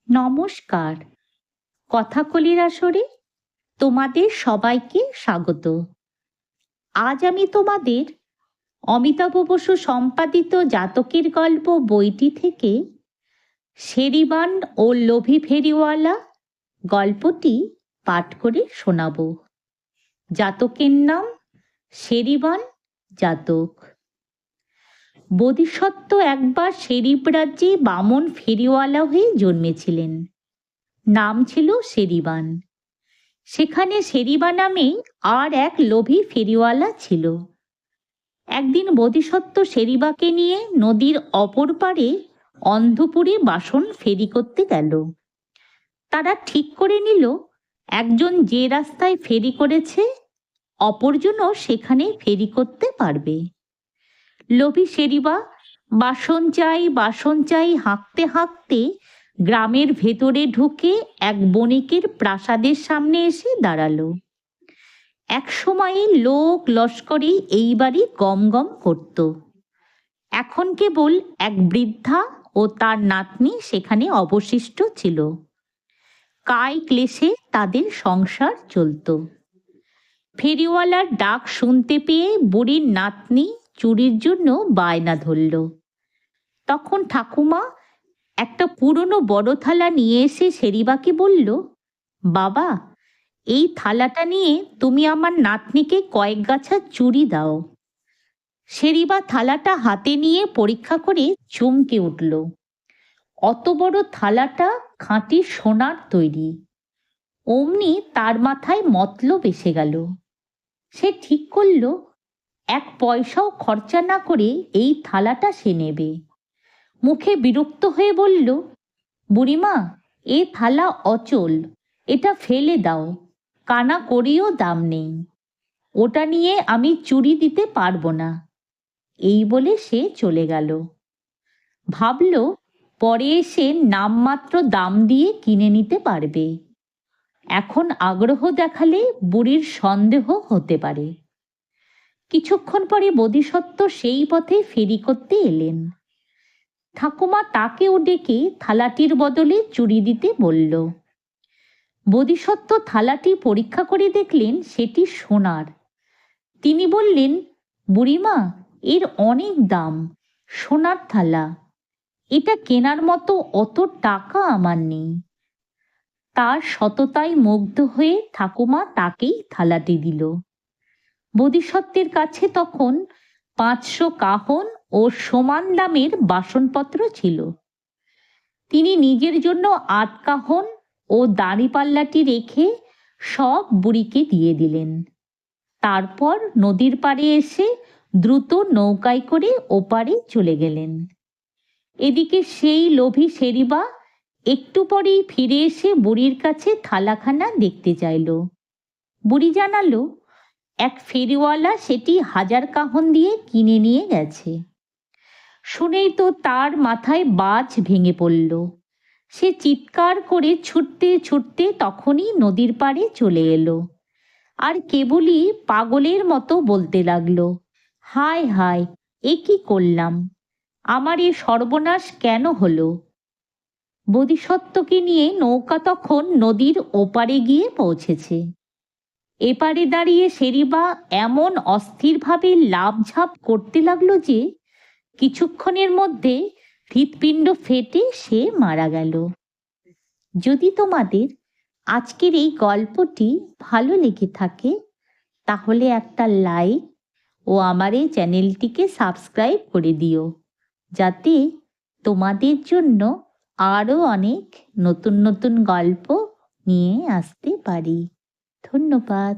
নমস্কার, কথাকলির আসরে তোমাদের সবাইকে স্বাগত। আজ আমি তোমাদের অমিতাভ বসু সম্পাদিত জাতকের গল্প বইটি থেকে শেরিবান ও লোভী ফেরিওয়ালা গল্পটি পাঠ করে শোনাব। জাতকের নাম শেরিবান জাতক। বোধিসত্ত্ব একবার শেরিব রাজ্যে বামন ফেরিওয়ালা হয়ে জন্মেছিলেন। নাম ছিল শেরিবান। সেখানে শেরিবা নামে আর এক লোভী ফেরিওয়ালা ছিল। একদিন বোধিসত্ত্ব শেরিবাকে নিয়ে নদীর অপর পারে অন্ধপুরে বাসন ফেরি করতে গেল। তারা ঠিক করে নিল, একজন যে রাস্তায় ফেরি করেছে অপরজনও সেখানে ফেরি করতে পারবে। লোভী শেরিবা বাসন চাই হাঁকতে হাঁকতে গ্রামের ভেতরে ঢুকে এক বণিকের প্রাসাদের সামনে এসে দাঁড়ালো। এক সময়ে লোক লস্করে এই বাড়ি গম গম করত। এখন কেবল এক বৃদ্ধা ও তার নাতনি সেখানে অবশিষ্ট ছিল। কায় ক্লেশে তাদের সংসার চলত। ফেরিওয়ালার ডাক শুনতে পেয়ে বুড়ির নাতনি চুরির জন্য বায়না ধরল। তখন ঠাকুমা একটা পুরনো বড় থালা নিয়ে এসে শেরিবাকে বলল, বাবা, এই থালাটা নিয়ে তুমি আমার নাতনিকে কয়েক গাছা চুড়ি দাও। শেরিবা থালাটা হাতে নিয়ে পরীক্ষা করে চমকে উঠল। অত বড় থালাটা খাঁটি সোনার তৈরি। অমনি তার মাথায় মতলব এসে গেল। সে ঠিক করল, এক পয়সাও খরচা না করে এই থালাটা সে নেবে। মুখে বিরক্ত হয়ে বলল, বুড়িমা, এ থালা অচল, এটা ফেলে দাও, কানা করেও দাম নেই, ওটা নিয়ে আমি চুরি দিতে পারবো না। এই বলে সে চলে গেল। ভাবল পরে এসে নামমাত্র দাম দিয়ে কিনে নিতে পারবে। এখন আগ্রহ দেখালে বুড়ির সন্দেহ হতে পারে। কিছুক্ষণ পরে বোধিসত্ত্ব সেই পথে ফেরি করতে এলেন। ঠাকুমা তাকেও ডেকে থালাটির বদলে চুড়ি দিতে বলল। বোধিসত্ত্ব থালাটি পরীক্ষা করে দেখলেন সেটি সোনার। তিনি বললেন, বুড়িমা, এর অনেক দাম, সোনার থালা, এটা কেনার মতো অত টাকা আমার নেই। তার সততায় মুগ্ধ হয়ে ঠাকুমা তাকেই থালাটি দিল। বোধিসত্ত্বের কাছে তখন 500 কাহন ও সমান দামের বাসনপত্র ছিল। তিনি নিজের জন্য 8 কাহন ও দাঁড়িপাল্লাটি রেখে সব বুড়িকে দিয়ে দিলেন। তারপর নদীর পাড়ে এসে দ্রুত নৌকায় করে ওপারে চলে গেলেন। এদিকে সেই লোভী শেরিবা একটু পরেই ফিরে এসে বুড়ির কাছে থালাখানা দেখতে চাইল। বুড়ি জানালো, এক ফেরিওয়ালা সেটি 1000 কাহন দিয়ে কিনে নিয়ে গেছে। শুনেই তো তার মাথায় বাজ ভেঙে পড়ল। সে চিৎকার করে ছুটতে ছুটতে তখনই নদীর পাড়ে চলে এলো। আর কেবলই পাগলের মতো বলতে লাগলো, হায় হায়, এ কি করলাম, আমার এ সর্বনাশ কেন হলো। বোধিসত্ত্বকে নিয়ে নৌকা তখন নদীর ওপারে গিয়ে পৌঁছেছে। এপারে দাঁড়িয়ে শেরিবা এমন অস্থিরভাবে লাফঝাপ করতে লাগলো যে কিছুক্ষণের মধ্যে হৃৎপিণ্ড ফেটে সে মারা গেল। যদি তোমাদের আজকের এই গল্পটি ভালো লেগে থাকে তাহলে একটা লাইক ও আমার এই চ্যানেলটিকে সাবস্ক্রাইব করে দিও, যাতে তোমাদের জন্য আরও অনেক নতুন নতুন গল্প নিয়ে আসতে পারি। ধন্যবাদ।